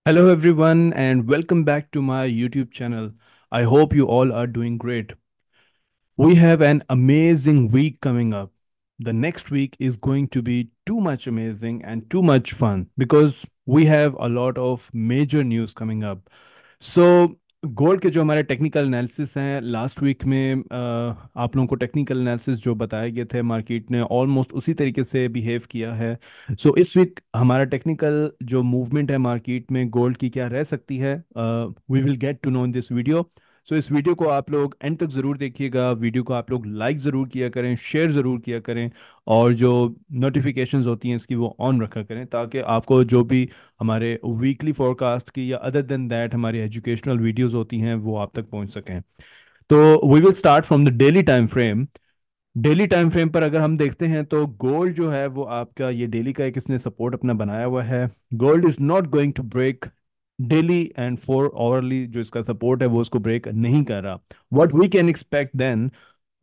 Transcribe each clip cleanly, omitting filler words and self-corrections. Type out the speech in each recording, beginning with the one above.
Hello, everyone, and welcome back to my YouTube channel. I hope you all are doing great. We have an amazing week coming up. The next week is going to be too much amazing and too much fun because we have a lot of major news coming up. So gold के जो हमारे technical analysis हैं last week में आप लोगों को technical analysis जो बताए गए थे मार्केट ने ऑलमोस्ट उसी तरीके से बिहेव किया है। इस वीक हमारा टेक्निकल जो मूवमेंट है मार्केट में गोल्ड की क्या रह सकती है, we will get to know in this video. इस वीडियो को आप लोग एंड तक ज़रूर देखिएगा। वीडियो को आप लोग लाइक ज़रूर किया करें, शेयर ज़रूर किया करें, और जो नोटिफिकेशंस होती हैं इसकी वो ऑन रखा करें ताकि आपको जो भी हमारे वीकली फोरकास्ट की या अदर देन दैट हमारी एजुकेशनल वीडियोस होती हैं वो आप तक पहुंच सकें। तो we will start from the daily time frame. Daily time frame पर अगर हम देखते हैं तो गोल्ड जो है वो आपका ये डेली का एक इसने सपोर्ट अपना बनाया हुआ है। Gold is not going to break daily and 4 hourly जो इसका सपोर्ट है वो उसको ब्रेक नहीं कर रहा। What we can expect then,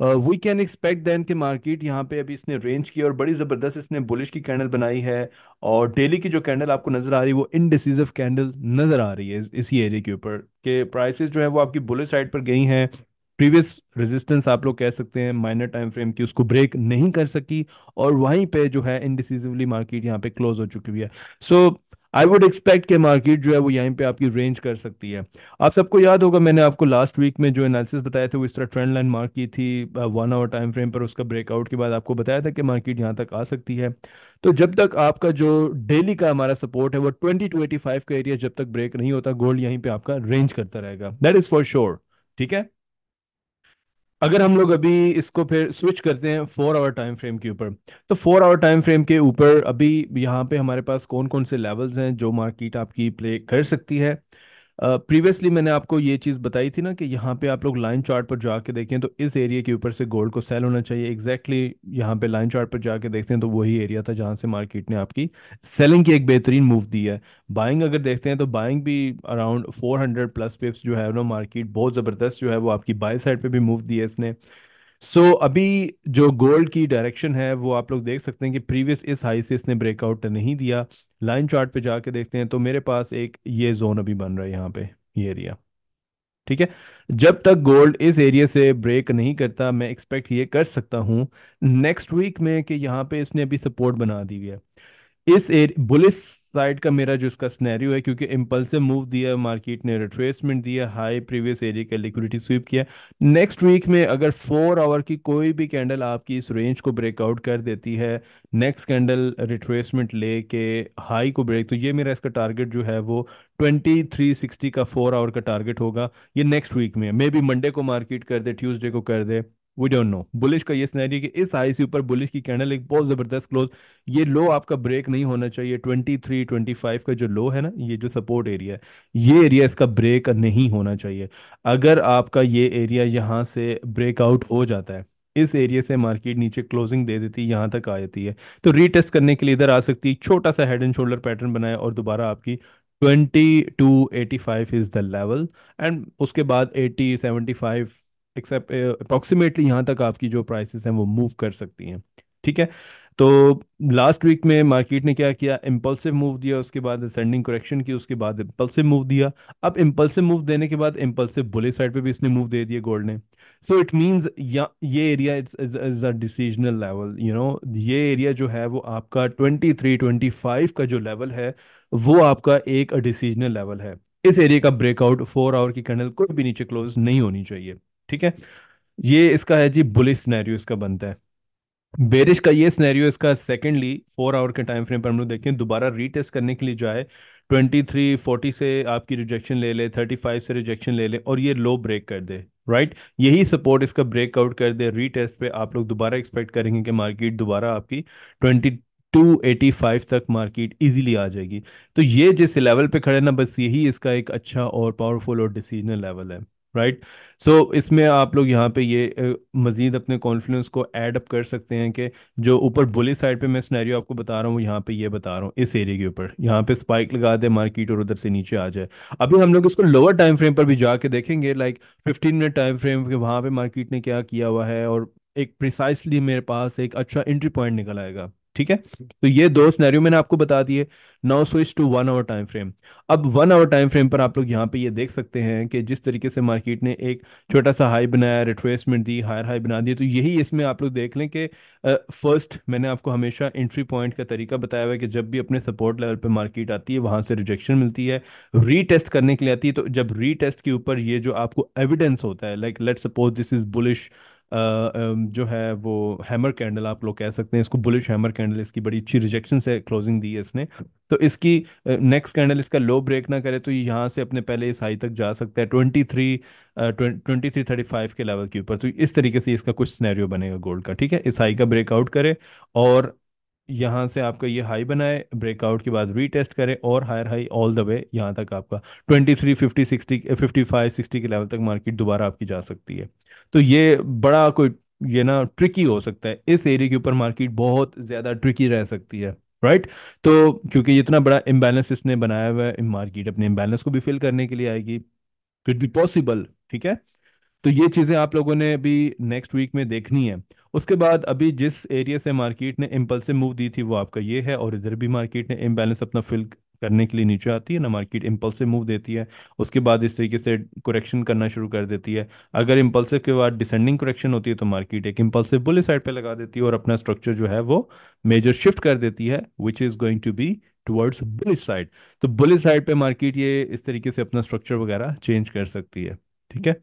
we can expect then कि मार्केट यहाँ पे अभी इसने रेंज की और बड़ी ज़बरदस्त इसने बुलिश की कैंडल बनाई है। और डेली की जो कैंडल आपको नज़र आ रही है वो इनडिसिसिव कैंडल नज़र आ रही है इसी एरिया के ऊपर के प्राइसेस जो है वो आपकी बुलिश साइड पर गई हैं। प्रीवियस रेजिस्टेंस आप लोग कह सकते हैं माइनर टाइम फ्रेम की उसको ब्रेक नहीं कर सकी, और वहीं पे जो है इनडिसिसिवली मार्केट यहाँ पे क्लोज हो चुकी हुई है। सो आई वुड एक्सपेक्ट कि मार्केट जो है वो यहीं पे आपकी रेंज कर सकती है। आप सबको याद होगा मैंने आपको लास्ट वीक में जो एनालिसिस बताए थे वो इस तरह ट्रेंड लाइन मार्क की थी 1 आवर टाइम फ्रेम पर। उसका ब्रेकआउट के बाद आपको बताया था कि मार्केट यहाँ तक आ सकती है। तो जब तक आपका जो डेली का हमारा सपोर्ट है वो 20 to 85 का एरिया जब तक ब्रेक नहीं होता गोल्ड यहीं पे आपका रेंज करता रहेगा, दैट इज फॉर श्योर। ठीक है। अगर हम लोग अभी इसको फिर स्विच करते हैं 4 आवर टाइम फ्रेम के ऊपर, तो 4 आवर टाइम फ्रेम के ऊपर अभी यहाँ पे हमारे पास कौन कौन से लेवल्स हैं जो मार्केट आपकी प्ले कर सकती है। प्रीवियसली मैंने आपको ये चीज़ बताई थी ना कि यहाँ पे आप लोग लाइन चार्ट पर जाके देखें तो इस एरिया के ऊपर से गोल्ड को सेल होना चाहिए। एग्जैक्टली यहाँ पे लाइन चार्ट पर जाके देखते हैं तो वही एरिया था जहाँ से मार्केट ने आपकी सेलिंग की एक बेहतरीन मूव दी है। बाइंग अगर देखते हैं तो बाइंग भी अराउंड 400 प्लस पिप्स जो है ना, मार्केट बहुत ज़बरदस्त जो है वो आपकी बाय साइड पे भी मूव दी है इसने। अभी जो गोल्ड की डायरेक्शन है वो आप लोग देख सकते हैं कि प्रीवियस इस हाई से इसने ब्रेकआउट नहीं दिया। लाइन चार्ट पे जाके देखते हैं तो मेरे पास एक ये जोन अभी बन रहा है यहाँ पे, ये एरिया। ठीक है। जब तक गोल्ड इस एरिया से ब्रेक नहीं करता मैं एक्सपेक्ट ये कर सकता हूँ नेक्स्ट वीक में कि यहाँ पे इसने अभी सपोर्ट बना दी है। इस बुलिस साइड का मेरा जो इसका सिनेरियो है, क्योंकि इम्पल्सिव मूव दिया मार्केट ने, रिट्रेसमेंट दिया, हाई प्रीवियस एरिया का लिक्विडिटी स्वीप किया। नेक्स्ट वीक में अगर 4 आवर की कोई भी कैंडल आपकी इस रेंज को ब्रेकआउट कर देती है, नेक्स्ट कैंडल रिट्रेसमेंट लेके हाई को ब्रेक, तो ये मेरा इसका टारगेट जो है वो 2360 का 4 आवर का टारगेट होगा। ये नेक्स्ट वीक में मे बी मंडे को मार्केट कर दे, ट्यूसडे को कर दे, वी डोंट नो। बुलिश का ये सिनेरियो कि इस हाई से ऊपर बुलिश की कैंडल एक बहुत जबरदस्त क्लोज, ये लो आपका ब्रेक नहीं होना चाहिए। 2325 का जो लो है ना, ये जो सपोर्ट एरिया है, ये एरिया इसका ब्रेक नहीं होना चाहिए। अगर आपका ये एरिया यहाँ से ब्रेकआउट हो जाता है, इस एरिया से मार्केट नीचे क्लोजिंग दे देती है, यहाँ तक आ जाती है, तो रीटेस्ट करने के लिए इधर आ सकती है, छोटा सा हेड एंड शोल्डर पैटर्न बनाए और दोबारा आपकी 2285 इज द लेवल। एंड उसके बाद 80 75 एक्सेप्ट अप्रोक्सीमेटली यहाँ तक आपकी जो प्राइसेस हैं वो मूव कर सकती हैं। ठीक है। तो लास्ट वीक में मार्केट ने क्या किया, इम्पल्सिव मूव दिया, उसके बाद असेंडिंग करेक्शन की, उसके बाद इम्पल्सिव मूव दिया। अब इम्पल्सिव मूव देने के बाद इम्पल्सिव बुलिश साइड पे भी इसने मूव दे दिया गोल्ड ने। इट मींस या ये area is a decisional level, ये एरिया जो है वो आपका 2325 का जो लेवल है वो आपका एक डिसीजनल लेवल है। इस एरिया का ब्रेकआउट 4 आवर की कैंडल कोई भी नीचे क्लोज नहीं होनी चाहिए। ठीक है। ये इसका है जी, बुलिश सिनेरियो इसका बनता है। बेरिश का ये सिनेरियो इसका सेकेंडली 4 आवर के टाइम फ्रेम पर हम लोग देखें, दोबारा रीटेस्ट करने के लिए जाए, 2340 से आपकी रिजेक्शन ले ले, 35 से रिजेक्शन ले ले और ये लो ब्रेक कर दे, राइट। यही सपोर्ट इसका ब्रेकआउट कर दे, रीटेस्ट पे आप लोग दोबारा एक्सपेक्ट करेंगे कि मार्केट दोबारा आपकी 2285 तक मार्केट इजीली आ जाएगी। तो ये जिस लेवल पे खड़े ना, बस यही इसका एक अच्छा और पावरफुल और डिसीजनल लेवल है, राइट। इसमें आप लोग यहाँ पे ये मज़ीद अपने कॉन्फिडेंस को ऐड अप कर सकते हैं कि जो ऊपर बुली साइड पे मैं सिनेरियो आपको बता रहा हूँ, यहाँ पे ये बता रहा हूँ इस एरिया के ऊपर, यहाँ पे स्पाइक लगा दे मार्केट और उधर से नीचे आ जाए। अभी हम लोग इसको लोअर टाइम फ्रेम पर भी जाके देखेंगे, लाइक 15 मिनट टाइम फ्रेम के, वहाँ पे मार्केट ने क्या किया हुआ है, और एक प्रिसाइसली मेरे पास एक अच्छा एंट्री पॉइंट निकल आएगा। ठीक है, तो ये दो सिनेरियो मैंने आपको बता दिए। Now switch to 1 hour time frame. अब 1 आवर टाइम फ्रेम पर आप लोग यहाँ पे ये देख सकते हैं कि जिस तरीके से मार्केट ने एक छोटा सा हाई बनाया, रिट्रेसमेंट दी, हायर हाई बना दी, तो यही इसमें आप लोग देख लें कि फर्स्ट मैंने आपको हमेशा एंट्री पॉइंट का तरीका बताया हुआ है कि जब भी अपने सपोर्ट लेवल पे मार्केट आती है वहां से रिजेक्शन मिलती है, रीटेस्ट करने के लिए आती है। तो जब रीटेस्ट के ऊपर ये जो आपको एविडेंस होता है, like let's suppose this is bullish, जो है वो हैमर कैंडल आप लोग कह सकते हैं इसको, बुलिश हैमर कैंडल, इसकी बड़ी अच्छी रिजेक्शन से क्लोजिंग दी है इसने। तो इसकी नेक्स्ट कैंडल इसका लो ब्रेक ना करे तो ये यहाँ से अपने पहले इस हाई तक जा सकता है 2335 के लेवल के ऊपर। तो इस तरीके से इसका कुछ सिनेरियो बनेगा गोल्ड का, ठीक है, इस हाई का ब्रेकआउट करे और यहाँ से आपका ये हाई बनाए, ब्रेकआउट के बाद रीटेस्ट करे और higher high all the way यहाँ तक आपका 2350 60 55 60 के लेवल तक मार्केट दोबारा आपकी जा सकती है। तो ये बड़ा कोई ये ना ट्रिकी हो सकता है, इस एरिया के ऊपर मार्केट बहुत ज़्यादा ट्रिकी रह सकती है, राइट। तो क्योंकि इतना बड़ा इम्बैलेंस इसने बनाया हुआ है, मार्केट अपने इम्बैलेंस को भी फिल करने के लिए आएगी, कुड बी पॉसिबल, ठीक है। तो ये चीज़ें आप लोगों ने अभी नेक्स्ट वीक में देखनी है। उसके बाद अभी जिस एरिया से मार्केट ने इम्पल्सिव मूव दी थी वो आपका ये है, और इधर भी मार्केट ने इम्बैलेंस अपना फिल करने के लिए नीचे आती है ना, मार्केट इम्पल्सिव मूव देती है, उसके बाद इस तरीके से करेक्शन करना शुरू कर देती है। अगर इम्पल्सिव के बाद डिसेंडिंग करेक्शन होती है तो मार्केट एक इम्पल्सिव बुलिश साइड पे लगा देती है और अपना स्ट्रक्चर जो है वो मेजर शिफ्ट कर देती है, which is going to be towards bullish side. तो बुलिश साइड पे मार्केट ये इस तरीके से अपना स्ट्रक्चर वगैरह चेंज कर सकती है, ठीक है।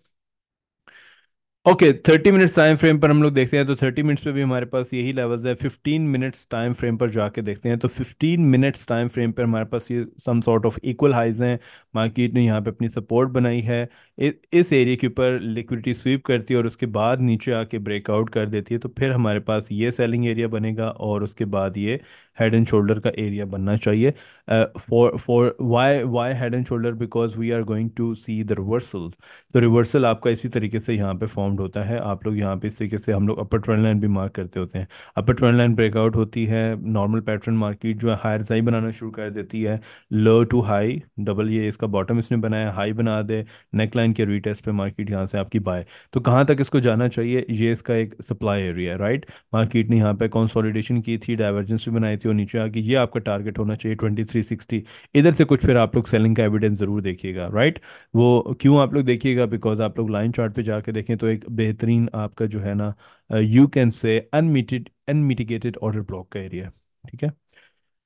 ओके, 30 मिनट्स टाइम फ्रेम पर हम लोग देखते हैं, तो 30 मिनट्स पे भी हमारे पास यही लेवल्स है। 15 मिनट्स टाइम फ्रेम पर जाके देखते हैं, तो 15 मिनट्स टाइम फ्रेम पर हमारे पास ये some sort of equal highs हैं। मार्केट ने यहाँ पे अपनी सपोर्ट बनाई है, इस एरिया के ऊपर लिक्विडिटी स्वीप करती है और उसके बाद नीचे आके ब्रेकआउट कर देती है, तो फिर हमारे पास ये सेलिंग एरिया बनेगा और उसके बाद ये हेड एंड शोल्डर का एरिया बनना चाहिए। For why head and shoulder, because we are going to see the reversal. तो रिवर्सल आपका इसी तरीके से यहाँ पे फॉर्म्ड होता है, आप लोग यहाँ पे इस तरीके से हम लोग अपर ट्रेंड लाइन भी मार्क करते होते हैं। अपर ट्रेंड लाइन ब्रेकआउट होती है, नॉर्मल पैटर्न मार्केट जो है हायर हाई बनाना शुरू कर देती है, लो टू हाई डबल, ये इसका बॉटम इसने बनाया, हाई बना दे, नेक लाइन के रीटेस्ट पे मार्केट यहाँ से आपकी बाय। तो कहाँ तक इसको जाना चाहिए, ये इसका एक सप्लाई एरिया है, राइट। मार्केट ने यहाँ पे कंसोलिडेशन की थी, डाइवर्जेंस भी बनाई थी और नीचे आके ये आपका टारगेट होना चाहिए 2360। इधर से कुछ फिर आप लोग सेलिंग का एविडेंस जरूर देखिएगा, राइट। वो क्यों आप लोग देखिएगा, बिकॉज आप लोग लाइन चार्ट पे जाके देखें तो एक बेहतरीन आपका जो है ना, you can say unmitigated order block का एरिया है, ठीक है।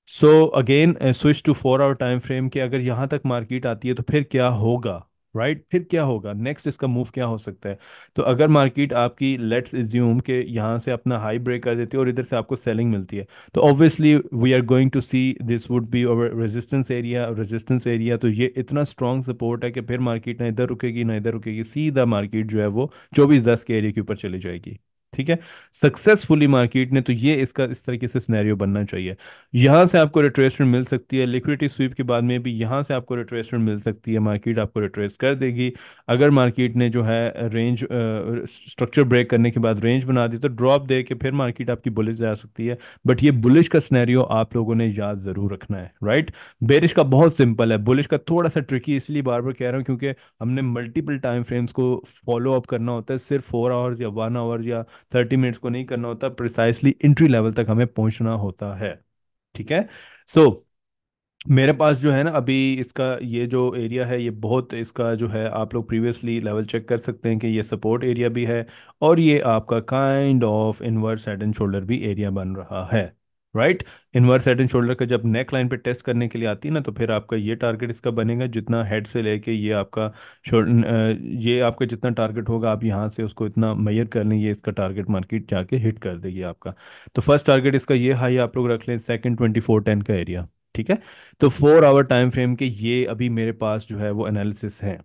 So again switch to 4 hour time frame के, अगर यहाँ तक मार्केट आती है तो फिर क्या होगा, राइट, फिर क्या होगा नेक्स्ट, इसका मूव क्या हो सकता है। तो अगर मार्केट आपकी लेट्स एज्यूम के यहाँ से अपना हाई ब्रेक कर देती है और इधर से आपको सेलिंग मिलती है, तो obviously we are going to see this would be our resistance area. तो ये इतना स्ट्रॉन्ग सपोर्ट है कि फिर मार्केट ना इधर रुकेगी ना इधर रुकेगी, सीधा मार्केट जो है वो 2410 के एरिया के ऊपर चली जाएगी, ठीक है। सक्सेसफुली मार्केट ने, तो ये इसका इस तरीके से सिनेरियो बनना चाहिए। यहाँ से आपको रिट्रेसमेंट मिल सकती है, लिक्विडिटी स्वीप के बाद में भी यहाँ से आपको रिट्रेसमेंट मिल सकती है, मार्केट आपको रिट्रेस कर देगी। अगर मार्केट ने जो है रेंज स्ट्रक्चर ब्रेक करने के बाद रेंज बना दी तो ड्रॉप दे के फिर मार्केट आपकी बुलिश जा सकती है। बट ये बुलिश का सिनेरियो आप लोगों ने याद ज़रूर रखना है, राइट। बेरिश का बहुत सिंपल है, बुलिश का थोड़ा सा ट्रिकी इसलिए बार बार कह रहा हूँ क्योंकि हमने मल्टीपल टाइम फ्रेम्स को फॉलो अप करना होता है, सिर्फ 4 आवर्स या 1 आवर या 30 मिनट्स को नहीं करना होता, प्रिसाइसली एंट्री लेवल तक हमें पहुंचना होता है, ठीक है। सो मेरे पास जो है ना अभी इसका ये जो एरिया है, ये बहुत इसका जो है आप लोग प्रीवियसली लेवल चेक कर सकते हैं कि ये सपोर्ट एरिया भी है और ये आपका kind of inverse head and shoulder भी एरिया बन रहा है, right. Inverse head and shoulder का जब नेक लाइन पे टेस्ट करने के लिए आती है ना, तो फिर आपका ये टारगेट इसका बनेगा, जितना हेड से लेके ये आपका ये आपका जितना टारगेट होगा आप यहाँ से उसको इतना मेजर कर लें, ये इसका टारगेट मार्केट जाके हिट कर देगी आपका। तो फर्स्ट टारगेट इसका ये हाई आप लोग रख लें, सेकंड 2410 का एरिया, ठीक है। तो 4 आवर टाइम फ्रेम के ये अभी मेरे पास जो है वो एनालिसिस है,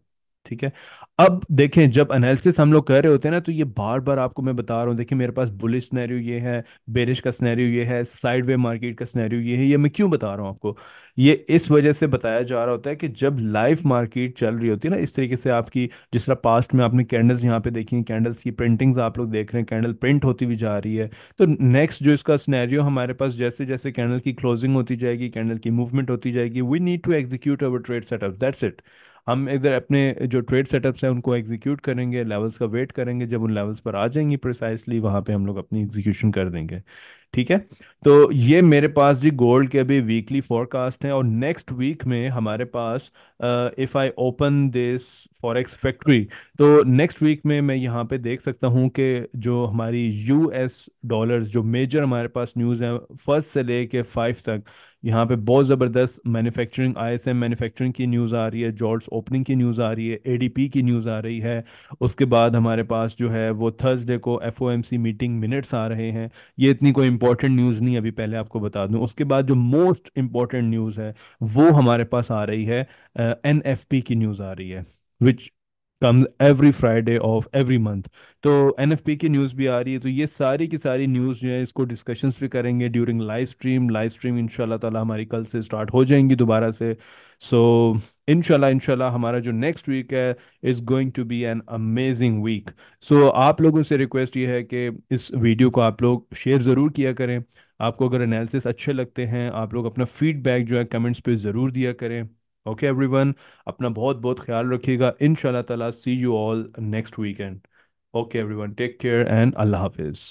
ठीक है। अब देखें जब एनालिसिस हम लोग कर रहे होते हैं ना, तो ये बार बार आपको मैं बता रहा हूँ, देखिए मेरे पास बुलिश सिनेरियो ये है, बेरिश का सिनेरियो ये है, साइडवे मार्केट का सिनेरियो ये है। ये मैं क्यों बता रहा हूँ आपको, ये इस वजह से बताया जा रहा होता है कि जब लाइव मार्केट चल रही होती है ना इस तरीके से आपकी, जिस तरह पास्ट में आपने कैंडल्स यहाँ पे देखी, कैंडल्स की प्रिंटिंग्स आप लोग देख रहे हैं, कैंडल प्रिंट होती हुई जा रही है। तो नेक्स्ट जो इसका सिनेरियो हमारे पास, जैसे जैसे कैंडल की क्लोजिंग होती जाएगी, कैंडल की मूवमेंट होती जाएगी, we need to execute our trade setup, that's it. हम इधर अपने जो ट्रेड सेटअप्स हैं उनको एग्जीक्यूट करेंगे, लेवल्स का वेट करेंगे, जब उन लेवल्स पर आ जाएंगी प्रिसाइसली वहाँ पे हम लोग अपनी एग्जीक्यूशन कर देंगे। ठीक है। तो ये मेरे पास जी गोल्ड के अभी वीकली फोरकास्ट है, और नेक्स्ट वीक में हमारे पास, if I open this forex factory, तो नेक्स्ट वीक में मैं यहाँ पे देख सकता हूँ कि जो हमारी यूएस डॉलर्स, जो मेजर हमारे पास न्यूज़ है फर्स्ट से लेके फाइव तक, यहाँ पे बहुत ज़बरदस्त मैन्युफैक्चरिंग, आईएसएम मैन्युफैक्चरिंग की न्यूज़ आ रही है, जॉर्ज ओपनिंग की न्यूज़ आ रही है, एडीपी की न्यूज़ आ रही है। उसके बाद हमारे पास जो है वो थर्सडे को एफओएमसी मीटिंग मिनट्स आ रहे हैं। ये इतनी कोई इंपॉर्टेंट न्यूज़ नहीं, अभी पहले आपको बता दूं। उसके बाद जो मोस्ट इंपॉर्टेंट न्यूज़ है वो हमारे पास आ रही है, एनएफपी की न्यूज़ आ रही है, which comes every Friday of every month. तो एनएफपी की न्यूज़ भी आ रही है। तो ये सारी की सारी न्यूज़ जो है इसको डिस्कशंस भी करेंगे ड्यूरिंग लाइव स्ट्रीम इंशाल्लाह ताला हमारी कल से स्टार्ट हो जाएंगी दोबारा से। सो इंशाल्लाह इंशाल्लाह हमारा जो नेक्स्ट वीक है is going to be an amazing week. So आप लोगों से रिक्वेस्ट ये है कि इस वीडियो को आप लोग शेयर ज़रूर किया करें। आपको अगर एनालिसिस अच्छे लगते हैं, आप लोग अपना फीडबैक जो है कमेंट्स पे ज़रूर दिया करें। ओके एवरीवन, अपना बहुत बहुत ख्याल रखिएगा। इंशाल्लाह ताला see you all next weekend. Okay everyone, take care and अल्लाह हाफिज़।